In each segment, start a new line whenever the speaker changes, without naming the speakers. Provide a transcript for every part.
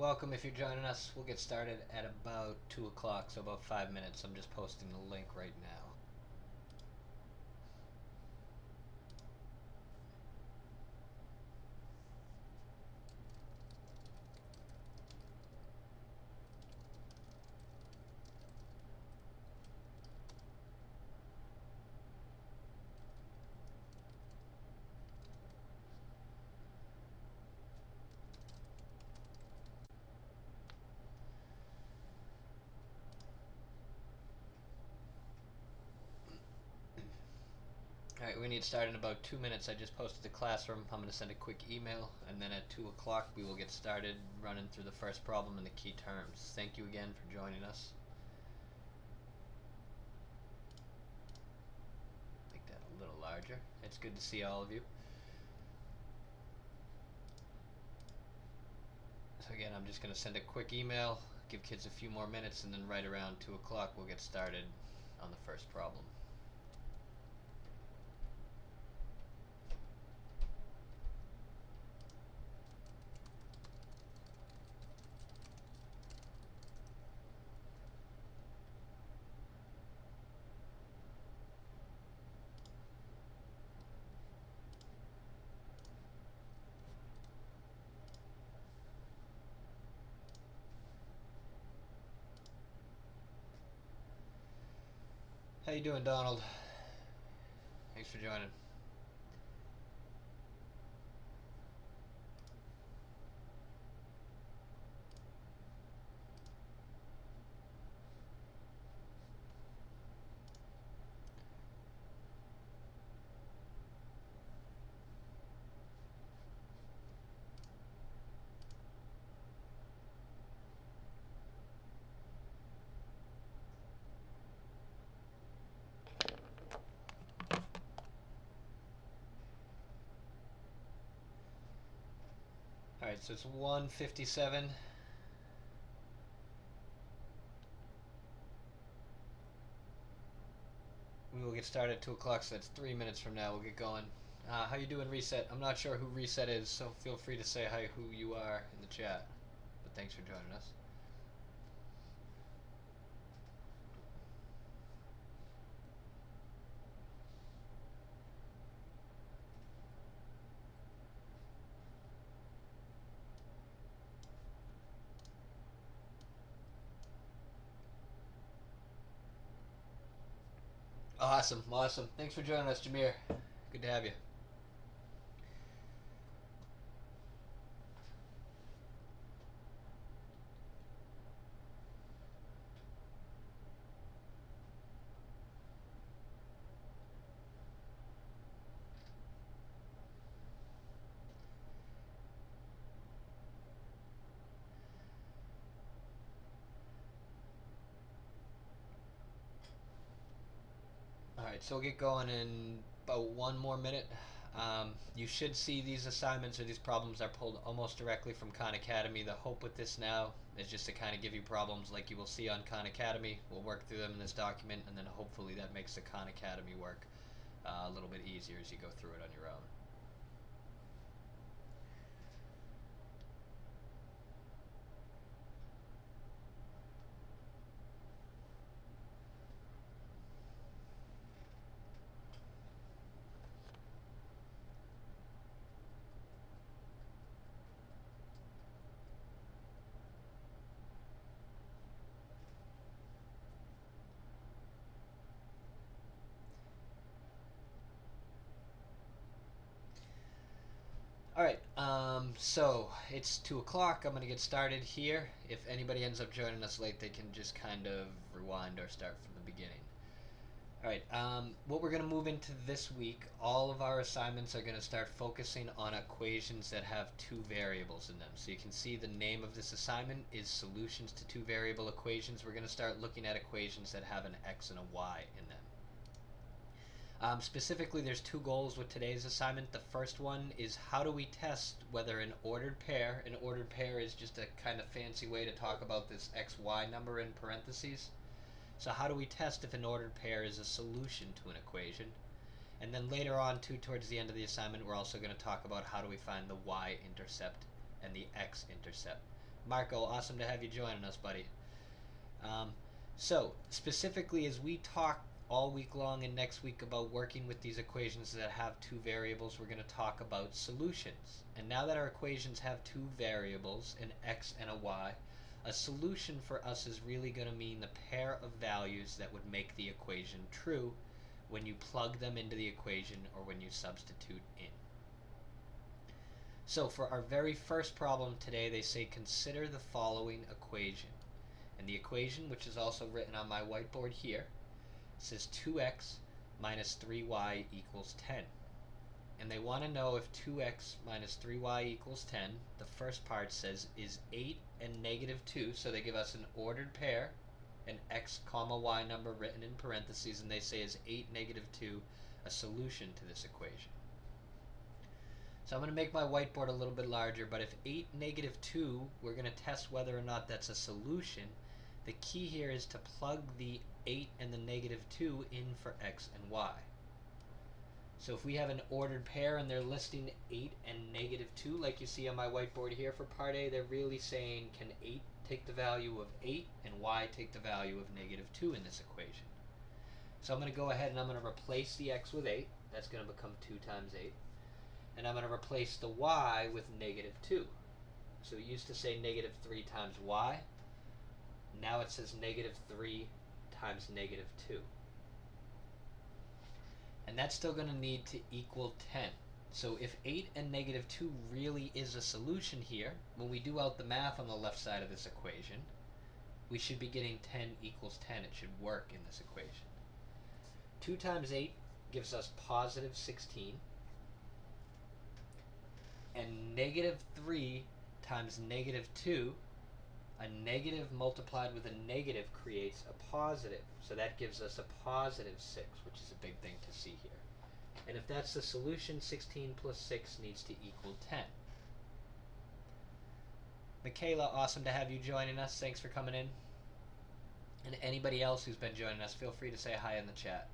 welcome if you're joining us. We'll get started at about 2 o'clock, so about 5 minutes. I'm just posting the link right now. Alright, we need to start in about 2 minutes. I just posted the classroom. I'm going to send a quick email, and then at 2 o'clock we will get started running through the first problem and the key terms. Thank you again for joining us. Make that a little larger. It's good to see all of you. So again, I'm just going to send a quick email, give kids a few more minutes, and then right around 2 o'clock we'll get started on the first problem. How you doing, Donald? Thanks for joining. Alright, so it's 1:57. We will get started at 2 o'clock, so that's 3 minutes from now. We'll get going. How you doing, Reset? I'm not sure who Reset is, so feel free to say hi who you are in the chat. But thanks for joining us. Awesome, awesome. Thanks for joining us, Jameer. Good to have you. Alright, so we'll get going in about 1 more minute. You should see these assignments or these problems are pulled almost directly from Khan Academy. The hope with this now is just to kind of give you problems like you will see on Khan Academy. We'll work through them in this document, and then hopefully that makes the Khan Academy work a little bit easier as you go through it on your own. Alright, so it's 2 o'clock. I'm going to get started here. If anybody ends up joining us late, they can just kind of rewind or start from the beginning. Alright, what we're going to move into this week, all of our assignments are going to start focusing on equations that have 2 variables in them. So you can see the name of this assignment is Solutions to 2 Variable Equations. We're going to start looking at equations that have an x and a y in them. Specifically, there's 2 goals with today's assignment. The first one is how do we test whether an ordered pair is just a kind of fancy way to talk about this xy number in parentheses. So how do we test if an ordered pair is a solution to an equation? And then later on, too, towards the end of the assignment, we're also going to talk about how do we find the y-intercept and the x-intercept. Marco, awesome to have you joining us, buddy. So, specifically, as we talk all week long and next week about working with these equations that have two variables, we're going to talk about solutions. And now that our equations have two variables, an x and a y, a solution for us is really going to mean the pair of values that would make the equation true when you plug them into the equation or when you substitute in. So for our very first problem today, they say consider the following equation. And the equation, which is also written on my whiteboard here, says 2x minus 3y equals 10. And they want to know if 2x minus 3y equals 10, the first part says is 8 and negative 2, so they give us an ordered pair, an x comma y number written in parentheses, and they say is 8 negative 2 a solution to this equation. So I'm going to make my whiteboard a little bit larger, but if 8 negative 2, we're going to test whether or not that's a solution. The key here is to plug the 8 and the negative 2 in for x and y. So if we have an ordered pair and they're listing 8 and negative 2, like you see on my whiteboard here for part A, they're really saying can 8 take the value of 8 and y take the value of negative 2 in this equation. So I'm going to go ahead and I'm going to replace the x with 8. That's going to become 2 times 8. And I'm going to replace the y with negative 2. So it used to say negative 3 times y. Now it says negative 3 times negative 2. And that's still going to need to equal 10. So if 8 and negative 2 really is a solution here, when we do out the math on the left side of this equation, we should be getting 10 equals 10. It should work in this equation. 2 times 8 gives us positive 16. And negative 3 times negative 2, a negative multiplied with a negative creates a positive. So that gives us a positive 6, which is a big thing to see here. And if that's the solution, 16 plus 6 needs to equal 10. Michaela, awesome to have you joining us. Thanks for coming in. And anybody else who's been joining us, feel free to say hi in the chat.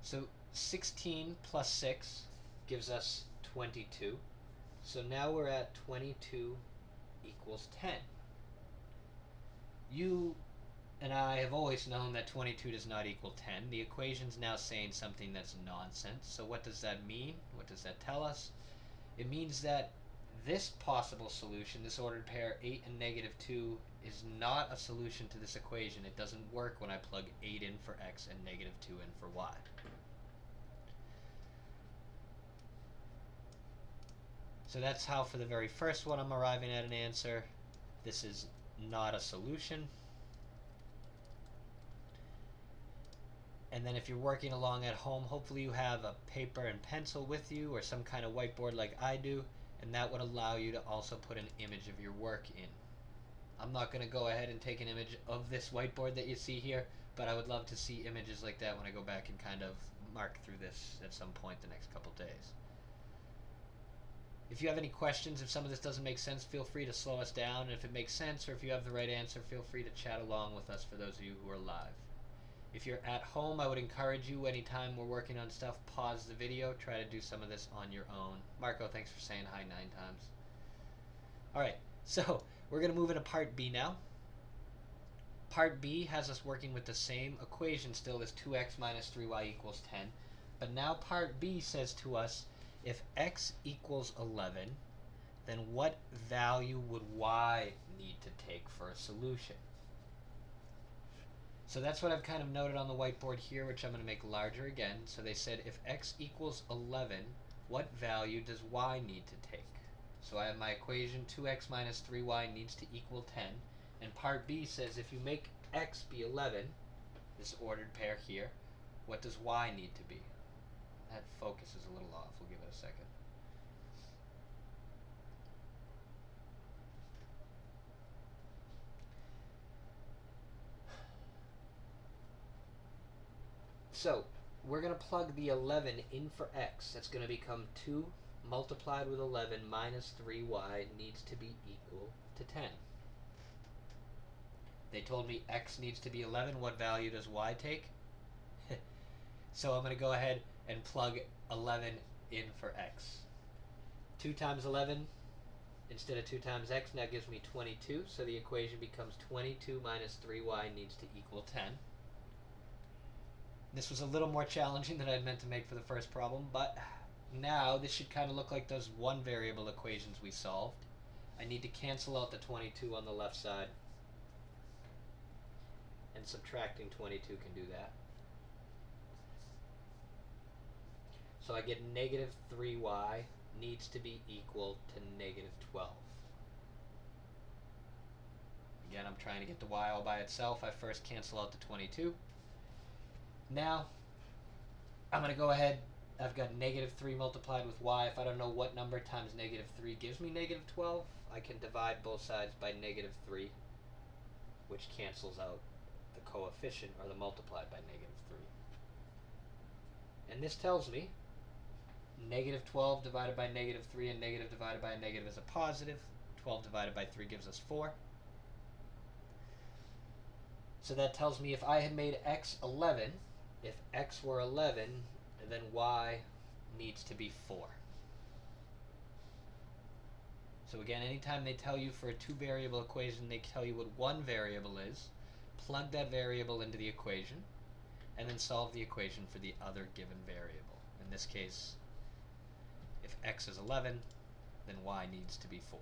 So 16 plus 6 gives us 22. So now we're at 22 equals 10. You and I have always known that 22 does not equal 10. The equation's now saying something that's nonsense. So what does that mean? What does that tell us? It means that this possible solution, this ordered pair 8 and negative 2, is not a solution to this equation. It doesn't work when I plug 8 in for x and negative 2 in for y. So that's how for the very first one I'm arriving at an answer. This is not a solution. And then if you're working along at home, hopefully you have a paper and pencil with you or some kind of whiteboard like I do, and that would allow you to also put an image of your work in. I'm not going to go ahead and take an image of this whiteboard that you see here, but I would love to see images like that when I go back and kind of mark through this at some point the next couple days. If you have any questions, if some of this doesn't make sense, feel free to slow us down. And if it makes sense or if you have the right answer, feel free to chat along with us for those of you who are live. If you're at home, I would encourage you anytime we're working on stuff, pause the video, try to do some of this on your own. Marco, thanks for saying hi 9 times. Alright, so we're going to move into part B now. Part B has us working with the same equation still as 2x minus 3y equals 10. But now part B says to us, if x equals 11, then what value would y need to take for a solution? So that's what I've kind of noted on the whiteboard here, which I'm going to make larger again. So they said if x equals 11, what value does y need to take? So I have my equation 2x minus 3y needs to equal 10. And part B says if you make x be 11, this ordered pair here, what does y need to be? That focus is a little off. We'll give it a second. So we're going to plug the 11 in for x. That's going to become 2 multiplied with 11 minus 3y needs to be equal to 10. They told me x needs to be 11. What value does y take? So I'm going to go ahead and plug 11 in for x. 2 times 11 Instead of 2 times x now gives me 22, so the equation becomes 22 minus 3y needs to equal 10. This was a little more challenging than I'd meant to make for the first problem, but now this should kind of look like those one variable equations we solved. I need to cancel out the 22 on the left side, and subtracting 22 can do that. So I get negative 3y needs to be equal to negative 12. Again, I'm trying to get the y all by itself. I first cancel out the 22. Now, I'm going to go ahead. I've got negative 3 multiplied with y. If I don't know what number times negative 3 gives me negative 12, I can divide both sides by negative 3, which cancels out the coefficient, or the multiplied by negative 3. And this tells me negative 12 divided by negative 3, and negative divided by a negative is a positive. 12 divided by 3 gives us 4. So that tells me if I had made x 11, if x were 11, then y needs to be 4. So again, anytime they tell you for a 2-variable equation, they tell you what one variable is, plug that variable into the equation, and then solve the equation for the other given variable. In this case, if x is 11, then y needs to be 4.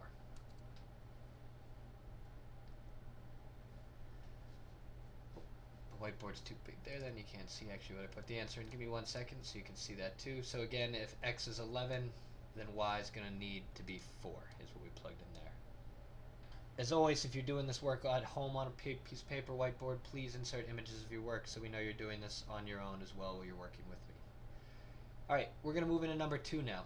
The whiteboard's too big there, then you can't see actually what I put the answer in. Give me 1 second so you can see that too. So again, if x is 11, then y is going to need to be 4, is what we plugged in there. As always, if you're doing this work at home on a piece of paper, whiteboard, please insert images of your work so we know you're doing this on your own as well while you're working with me. Alright, we're going to move into number 2 now.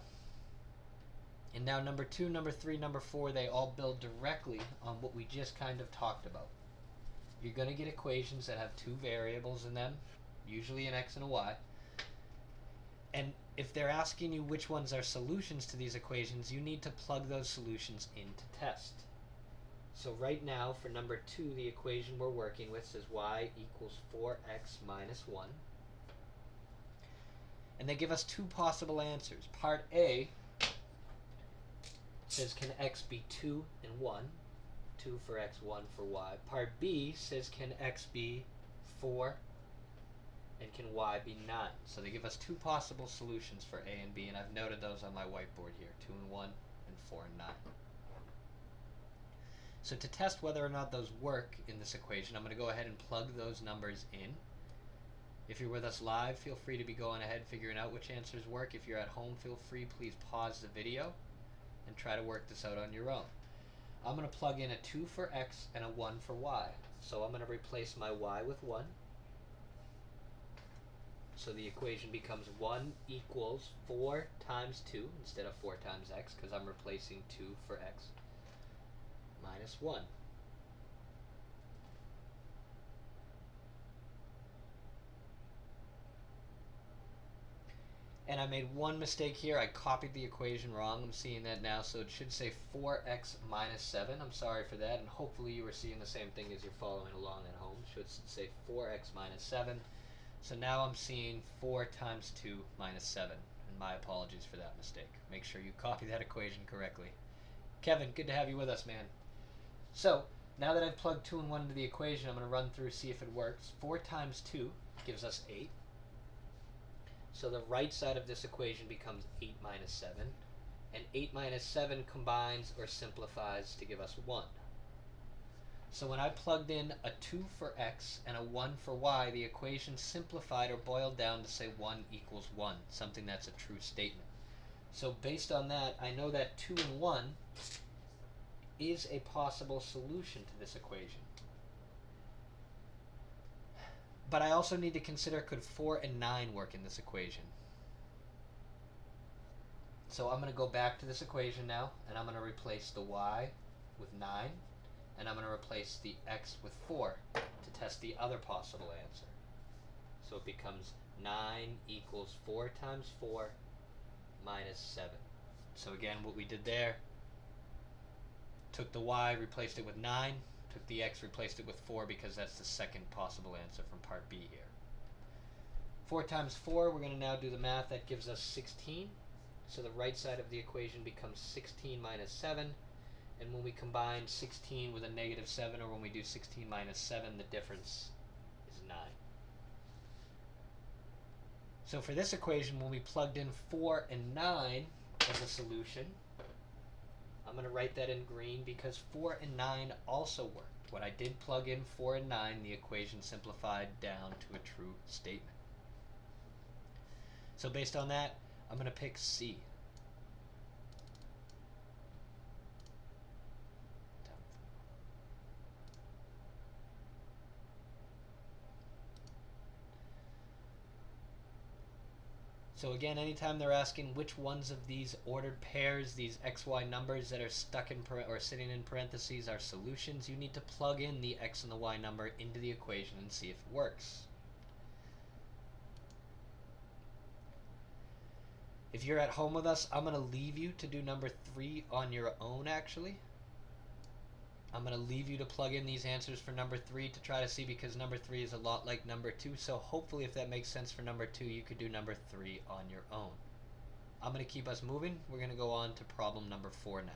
And now number 2, number 3, number 4, they all build directly on what we just kind of talked about. You're going to get equations that have 2 variables in them, usually an x and a y. And if they're asking you which ones are solutions to these equations, you need to plug those solutions into test. So right now, for number 2, the equation we're working with says y equals 4x minus 1. And they give us 2 possible answers. Part A says can x be 2 and 1? 2 for x, 1 for y. Part B says can x be 4 and can y be 9? So they give us 2 possible solutions for A and B, and I've noted those on my whiteboard here, 2 and 1 and 4 and 9. So to test whether or not those work in this equation, I'm going to go ahead and plug those numbers in. If you're with us live, feel free to be going ahead figuring out which answers work. If you're at home, feel free, please pause the video and try to work this out on your own. I'm going to plug in a 2 for x and a 1 for y. So I'm going to replace my y with 1. So the equation becomes 1 equals 4 times 2 instead of 4 times x, because I'm replacing 2 for x, minus 1. And I made one mistake here. I copied the equation wrong. I'm seeing that now, so it should say 4x minus 7. I'm sorry for that, and hopefully you were seeing the same thing as you're following along at home. It should say 4x minus 7. So now I'm seeing 4 times 2 minus 7. And my apologies for that mistake. Make sure you copy that equation correctly. Kevin, good to have you with us, man. So now that I've plugged 2 and 1 into the equation, I'm going to run through, see if it works. 4 times 2 gives us 8. So the right side of this equation becomes 8 minus 7. And 8 minus 7 combines or simplifies to give us 1. So when I plugged in a 2 for x and a 1 for y, the equation simplified or boiled down to say 1 equals 1, something that's a true statement. So based on that, I know that 2 and 1 is a possible solution to this equation. But I also need to consider, could 4 and 9 work in this equation? So I'm going to go back to this equation now, and I'm going to replace the y with 9, and I'm going to replace the x with 4 to test the other possible answer. So it becomes 9 equals 4 times 4 minus 7. So again, what we did there, took the y, replaced it with 9, took the x, replaced it with 4, because that's the second possible answer from part B here. 4 times 4, we're going to now do the math. That gives us 16. So the right side of the equation becomes 16 minus 7. And when we combine 16 with a negative 7, or when we do 16 minus 7, the difference is 9. So for this equation, when we plugged in 4 and 9 as a solution, I'm going to write that in green because 4 and 9 also worked. When I did plug in 4 and 9, the equation simplified down to a true statement. So based on that, I'm going to pick C. So again, anytime they're asking which ones of these ordered pairs, these XY numbers that are stuck in or sitting in parentheses are solutions, you need to plug in the X and the Y number into the equation and see if it works. If you're at home with us, I'm going to leave you to do number 3 on your own, actually. I'm going to leave you to plug in these answers for number 3 to try to see, because number 3 is a lot like number 2. So hopefully, if that makes sense for number 2, you could do number 3 on your own. I'm going to keep us moving. We're going to go on to problem number 4 now.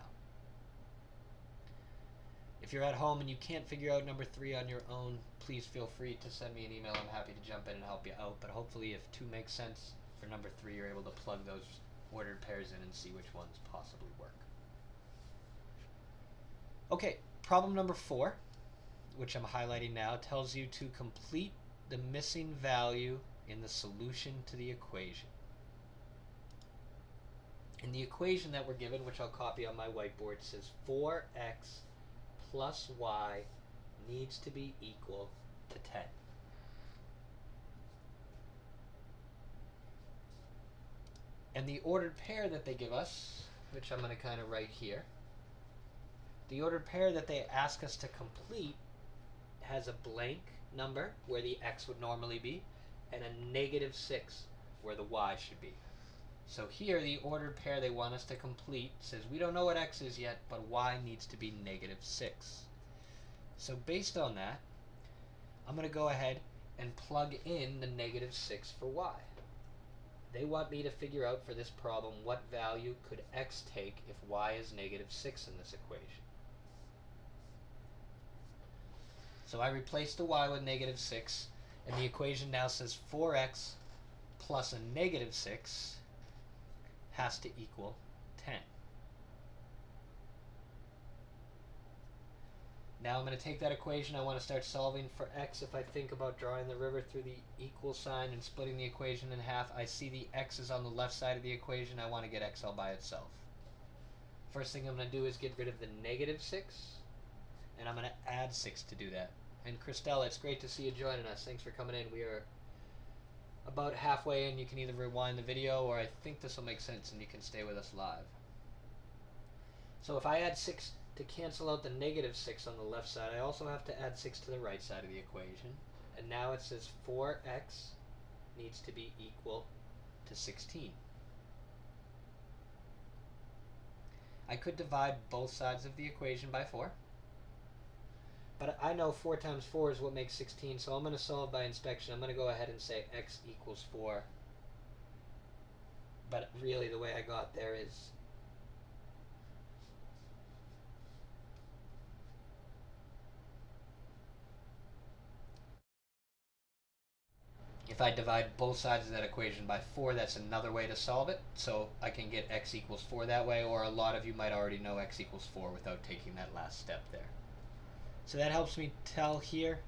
If you're at home and you can't figure out number 3 on your own, please feel free to send me an email. I'm happy to jump in and help you out. But hopefully, if 2 makes sense for number 3, you're able to plug those ordered pairs in and see which ones possibly work. Okay. Problem number 4, which I'm highlighting now, tells you to complete the missing value in the solution to the equation. And the equation that we're given, which I'll copy on my whiteboard, says 4x plus y needs to be equal to 10. And the ordered pair that they give us, which I'm going to kind of write here, the ordered pair that they ask us to complete has a blank number where the x would normally be and a negative 6 where the y should be. So here the ordered pair they want us to complete says we don't know what x is yet, but y needs to be negative 6. So based on that, I'm going to go ahead and plug in the negative 6 for y. They want me to figure out for this problem what value could x take if y is negative 6 in this equation. So I replaced the y with negative 6, and the equation now says 4x plus a negative 6 has to equal 10. Now I'm going to take that equation. I want to start solving for x. If I think about drawing the river through the equal sign and splitting the equation in half, I see the x is on the left side of the equation. I want to get x all by itself. First thing I'm going to do is get rid of the negative 6, and I'm going to add 6 to do that. And Christella, it's great to see you joining us. Thanks for coming in. We are about halfway in. You can either rewind the video, or I think this will make sense and you can stay with us live. So if I add 6 to cancel out the negative 6 on the left side, I also have to add 6 to the right side of the equation. And now it says 4x needs to be equal to 16. I could divide both sides of the equation by 4. But I know 4 times 4 is what makes 16, so I'm going to solve by inspection. I'm going to go ahead and say x equals 4. But really the way I got there is if I divide both sides of that equation by 4, that's another way to solve it. So I can get x equals 4 that way, or a lot of you might already know x equals 4 without taking that last step there. So that helps me tell here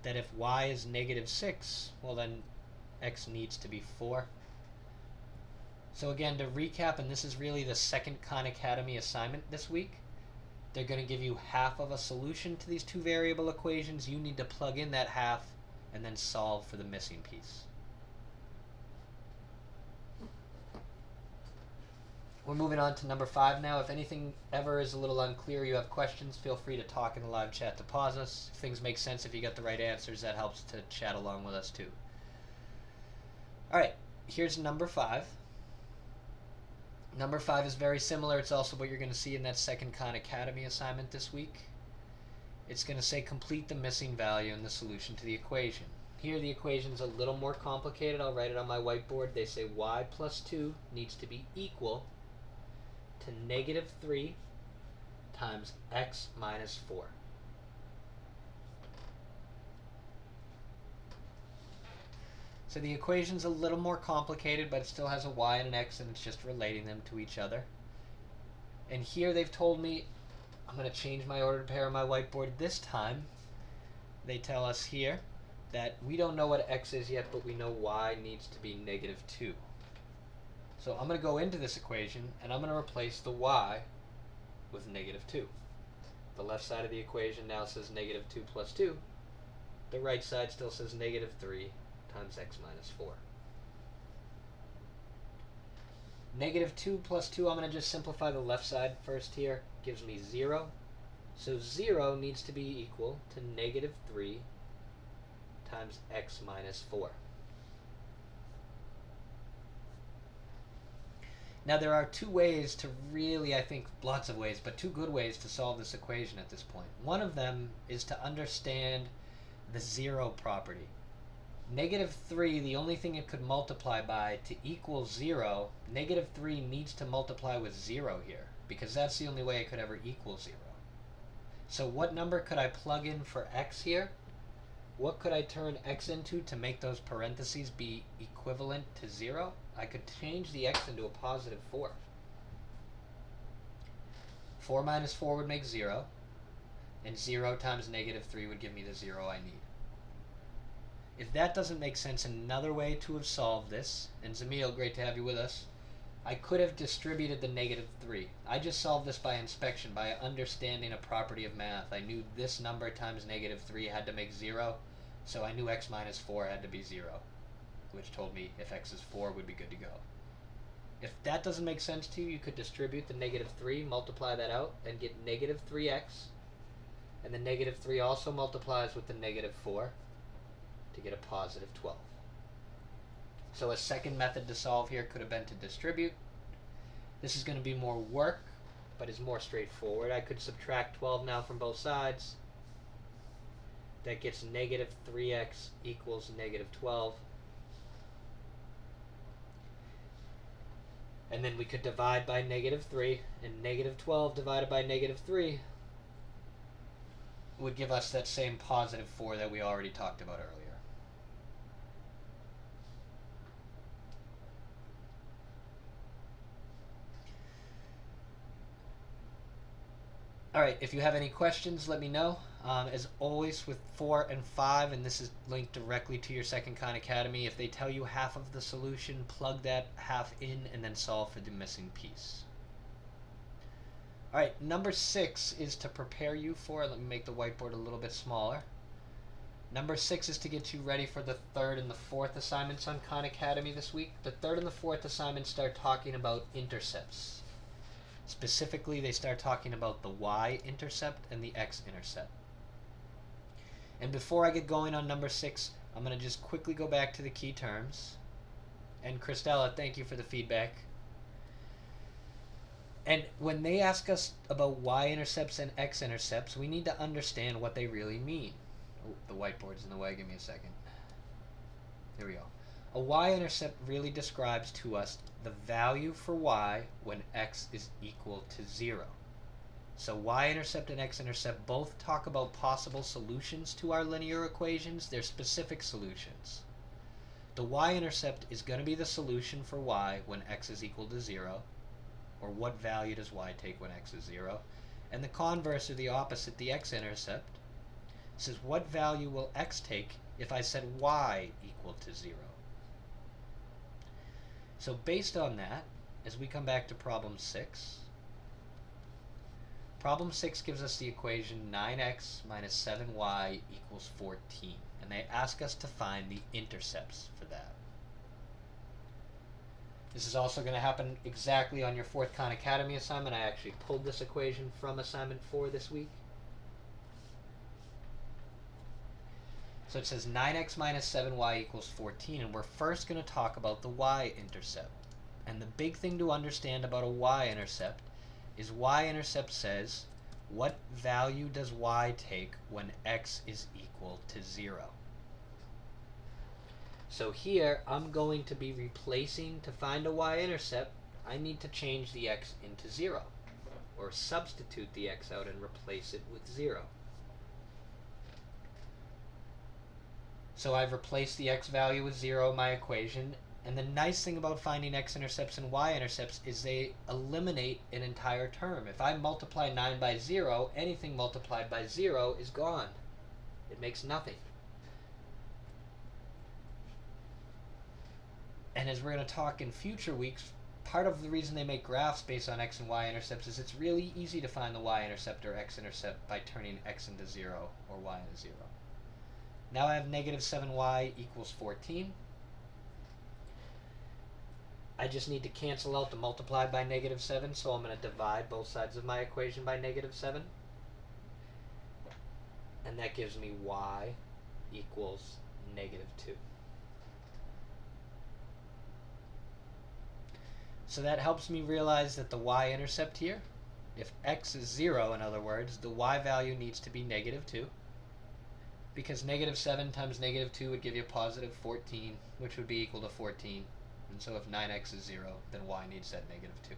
that if y is negative 6, well then x needs to be 4. So again, to recap, and this is really the second Khan Academy assignment this week, they're going to give you half of a solution to these 2 variable equations. You need to plug in that half and then solve for the missing piece. We're moving on to number 5 now. If anything ever is a little unclear, you have questions, feel free to talk in the live chat to pause us. If things make sense, if you got the right answers, that helps to chat along with us too. Alright, here's number 5. Number 5 is very similar. It's also what you're going to see in that second Khan Academy assignment this week. It's going to say complete the missing value in the solution to the equation. Here the equation's a little more complicated. I'll write it on my whiteboard. They say y plus 2 needs to be equal to negative 3 times x minus 4. So the equation's a little more complicated, but it still has a y and an x, and it's just relating them to each other. And here they've told me, I'm going to change my ordered pair on my whiteboard this time. They tell us here that we don't know what x is yet, but we know y needs to be -2. So I'm going to go into this equation, and I'm going to replace the y with -2. The left side of the equation now says -2 plus 2. The right side still says -3 times x minus 4. -2 plus 2, I'm going to just simplify the left side first here. Gives me 0. So 0 needs to be equal to -3 times x minus 4. Now there are two ways to really, I think lots of ways, but two good ways to solve this equation at this point. One of them is to understand the 0 property. -3, the only thing it could multiply by to equal 0, -3 needs to multiply with 0 here, because that's the only way it could ever equal 0. So what number could I plug in for x here? What could I turn x into to make those parentheses be equivalent to 0? I could change the x into a positive 4. 4 minus 4 would make 0, and 0 times -3 would give me the 0 I need. If that doesn't make sense, another way to have solved this, and Zamil, great to have you with us, I could have distributed the -3. I just solved this by inspection, by understanding a property of math. I knew this number times -3 had to make 0, so I knew x minus 4 had to be 0, which told me if x is 4 would be good to go. If that doesn't make sense to you, you could distribute the -3, multiply that out, and get -3x, and the -3 also multiplies with the -4 to get a positive 12. So a second method to solve here could have been to distribute. This is going to be more work, but is more straightforward. I could subtract 12 now from both sides. That gets -3x equals -12. And then we could divide by -3, and -12 divided by -3 would give us that same positive 4 that we already talked about earlier. Alright, if you have any questions, let me know. As always with 4 and 5, and this is linked directly to your Second Khan Academy, if they tell you half of the solution, plug that half in and then solve for the missing piece. Alright, number 6 is to prepare you for, let me make the whiteboard a little bit smaller. Number 6 is to get you ready for the 3rd and the 4th assignments on Khan Academy this week. The 3rd and the 4th assignments start talking about intercepts. Specifically, they start talking about the Y-Intercept and the X-Intercept. And before I get going on number 6, I'm going to just quickly go back to the key terms. And Christella, thank you for the feedback. And when they ask us about Y-Intercepts and X-Intercepts, we need to understand what they really mean. Oh, the whiteboard's in the way, give me a second. Here we go. A Y-intercept really describes to us the value for y when x is equal to 0. So Y-intercept and X-intercept both talk about possible solutions to our linear equations. They're specific solutions. The Y-intercept is going to be the solution for y when x is equal to 0, or what value does y take when x is 0. And the converse, or the opposite, the X-intercept, says what value will x take if I set y equal to 0. So based on that, as we come back to problem 6, problem 6 gives us the equation 9x minus 7y equals 14. And they ask us to find the intercepts for that. This is also going to happen exactly on your 4th Khan Academy assignment. I actually pulled this equation from assignment 4 this week. So it says 9x minus 7y equals 14, and we're first going to talk about the y-intercept. And the big thing to understand about a y-intercept is y-intercept says, what value does y take when x is equal to 0? So here, I'm going to be replacing, to find a y-intercept, I need to change the x into 0. or substitute the x out and replace it with 0. So I've replaced the x value with 0 in my equation, and the nice thing about finding x-intercepts and y-intercepts is they eliminate an entire term. If I multiply 9 by 0, anything multiplied by 0 is gone. It makes nothing. And as we're going to talk in future weeks, part of the reason they make graphs based on x and y-intercepts is it's really easy to find the y-intercept or x-intercept by turning x into 0 or y into 0. Now I have negative 7y equals 14. I just need to cancel out the multiplied by negative 7, so I'm going to divide both sides of my equation by negative 7. And that gives me y equals negative 2. So that helps me realize that the y-intercept here, if x is 0, in other words, the y value needs to be negative 2. Because negative 7 times negative 2 would give you positive 14, which would be equal to 14. And so if 9x is 0, then y needs that negative 2.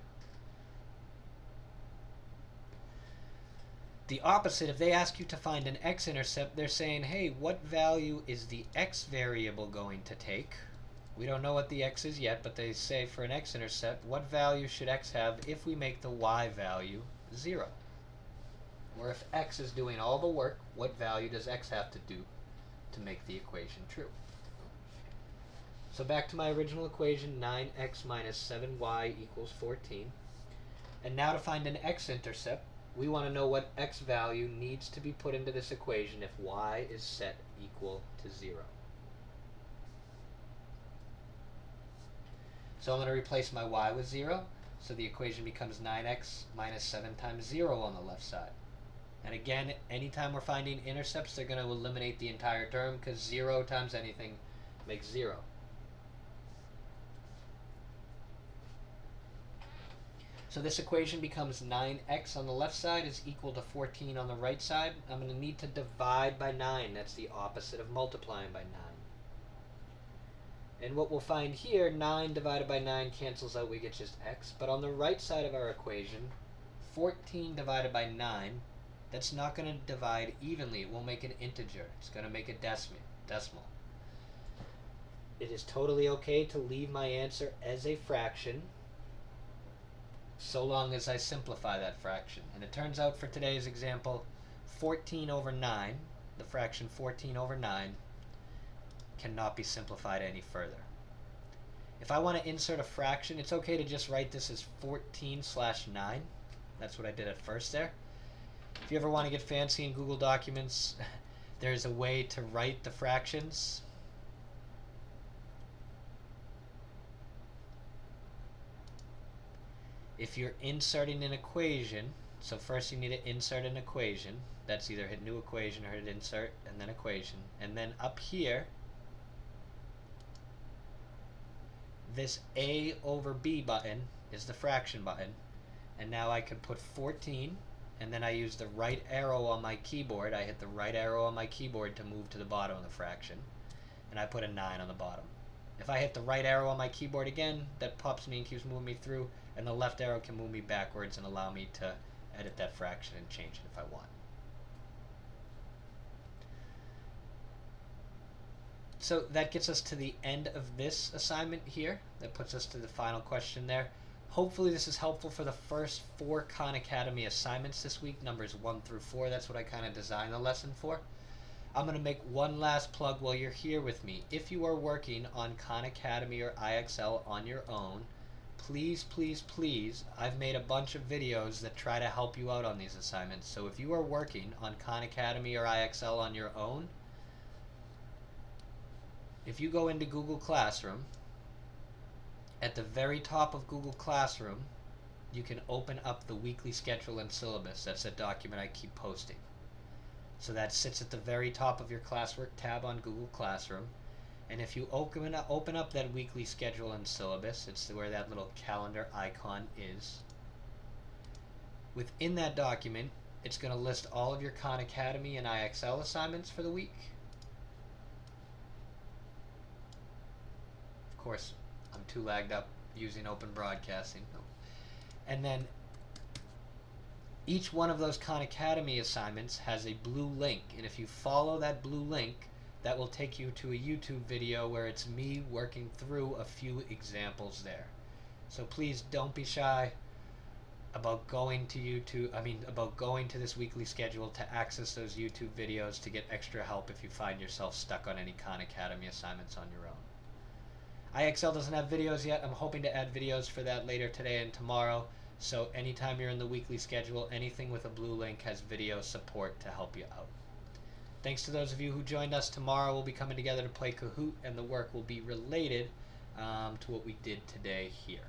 The opposite, if they ask you to find an x-intercept, they're saying, hey, what value is the x variable going to take? We don't know what the x is yet, but they say for an x-intercept, what value should x have if we make the y value 0? Or if x is doing all the work, what value does x have to do to make the equation true? So back to my original equation, 9x minus 7y equals 14. And now to find an x-intercept, we want to know what x value needs to be put into this equation if y is set equal to 0. So I'm going to replace my y with 0, so the equation becomes 9x minus 7 times 0 on the left side. And again, anytime we're finding intercepts, they're going to eliminate the entire term, because 0 times anything makes 0. So this equation becomes 9x on the left side is equal to 14 on the right side. I'm going to need to divide by 9. That's the opposite of multiplying by 9. And what we'll find here, 9 divided by 9 cancels out, we get just x. But on the right side of our equation, 14 divided by 9, that's not going to divide evenly. It won't make an integer. It's going to make a decimal. It is totally okay to leave my answer as a fraction, so long as I simplify that fraction. And it turns out for today's example, 14 over 9, the fraction 14 over 9, cannot be simplified any further. If I want to insert a fraction, it's okay to just write this as 14/9. That's what I did at first there. If you ever want to get fancy in Google Documents, there's a way to write the fractions. If you're inserting an equation, so first you need to insert an equation. That's either hit new equation or hit insert and then equation. And then up here, this A over B button is the fraction button. And now I could put 14, and then I use the right arrow on my keyboard. I hit the right arrow on my keyboard to move to the bottom of the fraction. And I put a 9 on the bottom. If I hit the right arrow on my keyboard again, that pops me and keeps moving me through, and the left arrow can move me backwards and allow me to edit that fraction and change it if I want. So that gets us to the end of this assignment here. That puts us to the final question there. Hopefully this is helpful for the first 4 Khan Academy assignments this week, numbers 1 through 4. That's what I kind of designed the lesson for. I'm going to make one last plug while you're here with me. If you are working on Khan Academy or IXL on your own, please, please, please, I've made a bunch of videos that try to help you out on these assignments. So if you are working on Khan Academy or IXL on your own, if you go into Google Classroom, at the very top of Google Classroom, you can open up the weekly schedule and syllabus. That's a document I keep posting. So that sits at the very top of your classwork tab on Google Classroom. And if you open up that weekly schedule and syllabus, it's where that little calendar icon is. Within that document, it's going to list all of your Khan Academy and IXL assignments for the week. Of course, I'm too lagged up using open broadcasting. And then Each one of those Khan Academy assignments has a blue link, and if you follow that blue link, that will take you to a YouTube video where it's me working through a few examples there. So please don't be shy about going to about going to this weekly schedule to access those YouTube videos to get extra help if you find yourself stuck on any Khan Academy assignments on your own. IXL doesn't have videos yet. I'm hoping to add videos for that later today and tomorrow. So anytime you're in the weekly schedule, anything with a blue link has video support to help you out. Thanks to those of you who joined us. Tomorrow we'll be coming together to play Kahoot, and the work will be related to what we did today here.